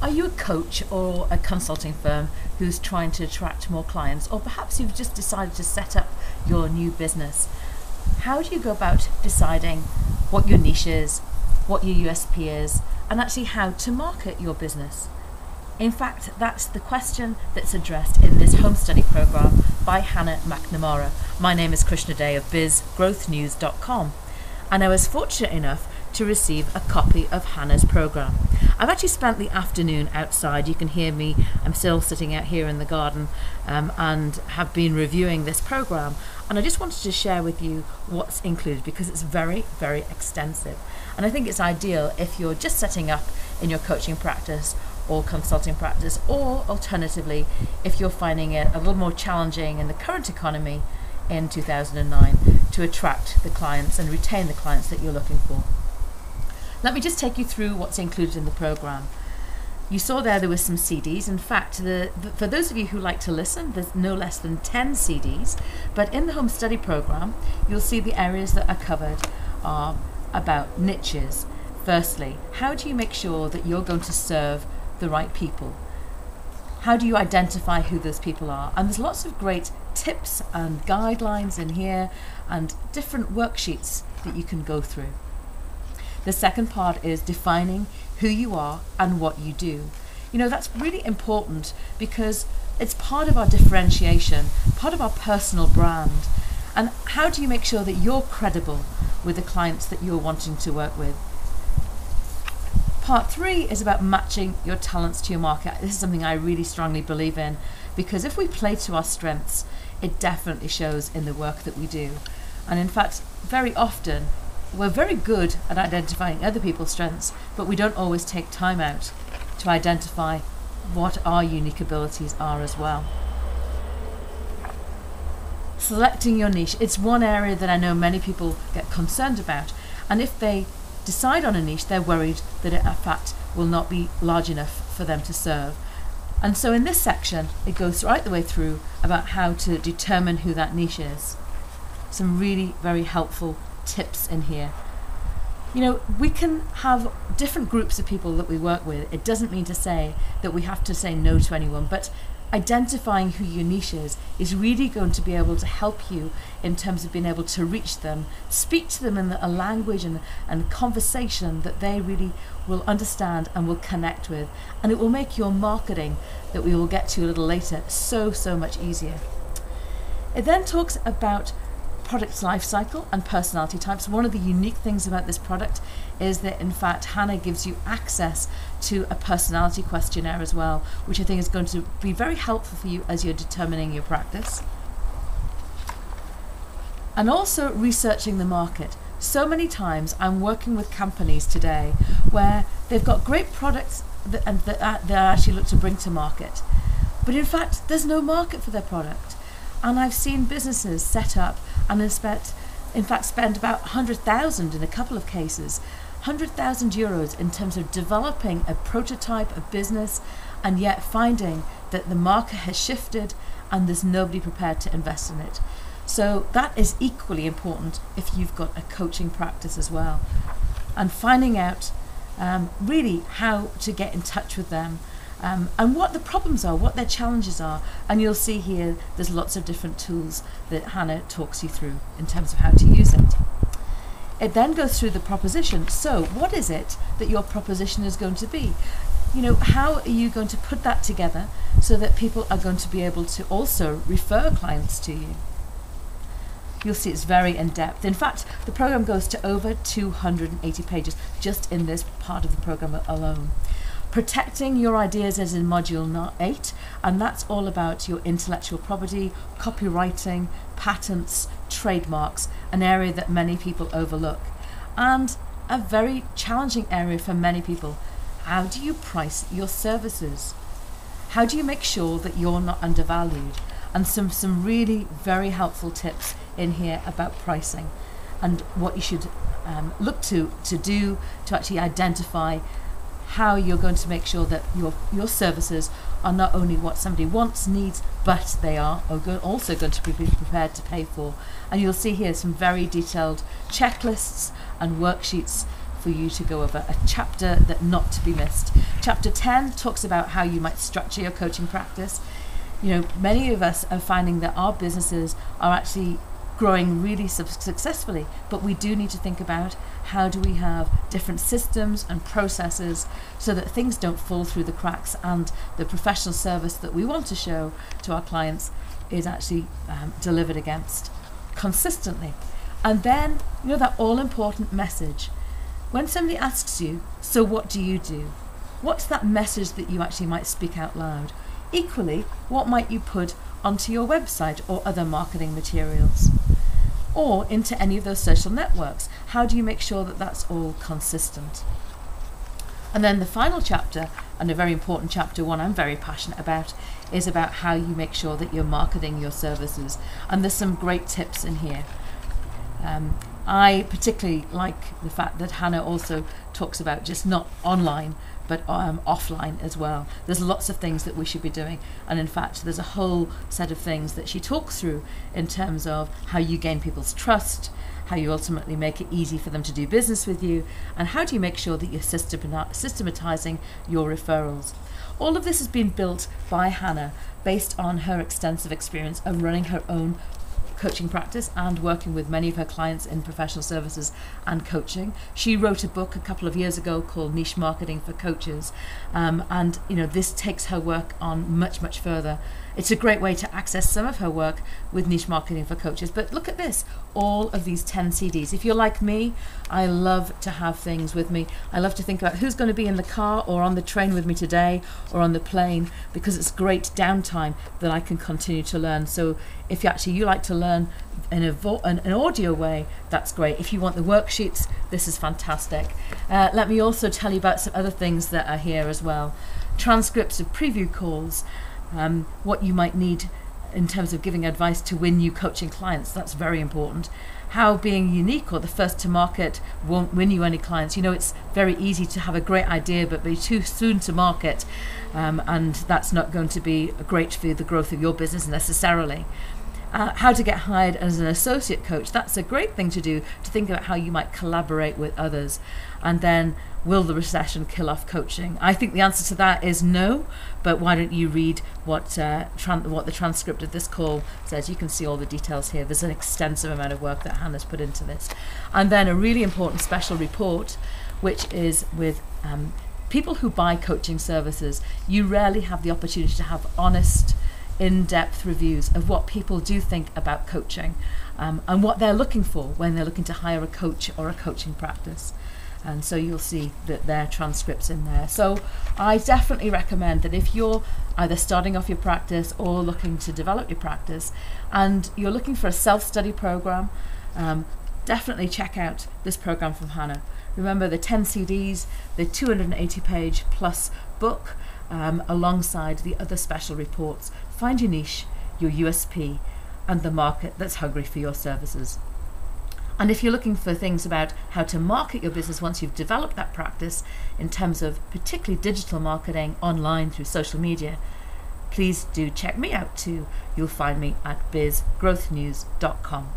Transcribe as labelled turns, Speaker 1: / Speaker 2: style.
Speaker 1: Are you a coach or a consulting firm who's trying to attract more clients, or perhaps you've just decided to set up your new business? How do you go about deciding what your niche is, what your USP is, and actually how to market your business? In fact, that's the question that's addressed in this Homestudy program by Hannah McNamara. My name is Krishna Day of bizgrowthnews.com, and I was fortunate enough to receive a copy of Hannah's program. I've actually spent the afternoon outside. You can hear me. I'm still sitting out here in the garden and have been reviewing this program. And I just wanted to share with you what's included because it's very, very extensive. And I think it's ideal if you're just setting up in your coaching practice or consulting practice, or alternatively, if you're finding it a little more challenging in the current economy in 2009 to attract the clients and retain the clients that you're looking for. Let me just take you through what's included in the program. You saw there were some CDs. In fact, for those of you who like to listen, there's no less than 10 CDs. But in the Homestudy program, you'll see the areas that are covered are about niches. Firstly, how do you make sure that you're going to serve the right people? How do you identify who those people are? And there's lots of great tips and guidelines in here and different worksheets that you can go through. The second part is defining who you are and what you do. You know, that's really important because it's part of our differentiation, part of our personal brand. And how do you make sure that you're credible with the clients that you're wanting to work with? Part 3 is about matching your talents to your market. This is something I really strongly believe in because if we play to our strengths, it definitely shows in the work that we do. And in fact, very often, we're very good at identifying other people's strengths, but we don't always take time out to identify what our unique abilities are as well. Selecting your niche. It's one area that I know many people get concerned about. And if they decide on a niche, they're worried that it, in fact, will not be large enough for them to serve. And so in this section, it goes right the way through about how to determine who that niche is. Some really very helpful tips in here. You know, we can have different groups of people that we work with. It doesn't mean to say that we have to say no to anyone, but identifying who your niche is really going to be able to help you in terms of being able to reach them, speak to them in a language and conversation that they really will understand and will connect with. And it will make your marketing, that we will get to a little later, so much easier. It then talks about product life cycle and personality types. One of the unique things about this product is that in fact Hannah gives you access to a personality questionnaire as well, which I think is going to be very helpful for you as you're determining your practice. And also researching the market. So many times I'm working with companies today where they've got great products that they actually look to bring to market, but in fact there's no market for their product. And I've seen businesses set up and in fact spend about 100,000 in a couple of cases, 100,000 euros in terms of developing a prototype of business, and yet finding that the market has shifted and there's nobody prepared to invest in it. So that is equally important if you've got a coaching practice as well. And finding out really how to get in touch with them, and what the problems are, what their challenges are. And you'll see here there's lots of different tools that Hannah talks you through in terms of how to use it. It then goes through the proposition. So what is it that your proposition is going to be? You know, how are you going to put that together so that people are going to be able to also refer clients to you? You'll see it's very in-depth. In fact, the program goes to over 280 pages just in this part of the program alone. Protecting your ideas is in module 8, and that's all about your intellectual property, copywriting, patents, trademarks, an area that many people overlook, and a very challenging area for many people. How do you price your services? How do you make sure that you're not undervalued? And some really very helpful tips in here about pricing and what you should look to do to actually identify how you're going to make sure that your services are not only what somebody wants, needs, but they are also going to be prepared to pay for. And you'll see here some very detailed checklists and worksheets for you to go over, a chapter that not to be missed. Chapter 10 talks about how you might structure your coaching practice. Many of us are finding that our businesses are actually growing really successfully, but we do need to think about how do we have different systems and processes so that things don't fall through the cracks and the professional service that we want to show to our clients is actually delivered against consistently. And then, that all-important message. When somebody asks you, so what do you do? What's that message that you actually might speak out loud? Equally, what might you put onto your website or other marketing materials? Or into any of those social networks? How do you make sure that that's all consistent? And then the final chapter, and a very important chapter, one I'm very passionate about, is about how you make sure that you're marketing your services. And there's some great tips in here. I particularly like the fact that Hannah also talks about just not online, but offline as well. There's lots of things that we should be doing, and in fact there's a whole set of things that she talks through in terms of how you gain people's trust, how you ultimately make it easy for them to do business with you, and how do you make sure that you're systematizing your referrals. All of this has been built by Hannah based on her extensive experience of running her own coaching practice and working with many of her clients in professional services and coaching. She wrote a book a couple of years ago called Niche Marketing for Coaches, and this takes her work on much, much further. It's a great way to access some of her work with Niche Marketing for Coaches. But look at this, all of these 10 CDs. If you're like me, I love to have things with me. I love to think about who's going to be in the car or on the train with me today or on the plane, because it's great downtime that I can continue to learn. So if you like to learn in an audio way, that's great. If you want the worksheets, this is fantastic. Let me also tell you about some other things that are here as well. Transcripts of preview calls, what you might need in terms of giving advice to win new coaching clients. That's very important. How being unique or the first to market won't win you any clients. It's very easy to have a great idea but be too soon to market, and that's not going to be great for the growth of your business necessarily. How to get hired as an associate coach. That's a great thing to do, to think about how you might collaborate with others. And then, will the recession kill off coaching? I think the answer to that is no, but why don't you read what the transcript of this call says. You can see all the details here. There's an extensive amount of work that Hannah's put into this. And then a really important special report, which is with people who buy coaching services. You rarely have the opportunity to have honest, in-depth reviews of what people do think about coaching, and what they're looking for when they're looking to hire a coach or a coaching practice. And so you'll see that there are transcripts in there. So I definitely recommend that if you're either starting off your practice or looking to develop your practice and you're looking for a self-study program, definitely check out this program from Hannah. Remember, the 10 CDs, the 280-page plus book, alongside the other special reports. Find your niche, your USP, and the market that's hungry for your services. And if you're looking for things about how to market your business once you've developed that practice, in terms of particularly digital marketing online through social media, please do check me out too. You'll find me at bizgrowthnews.com.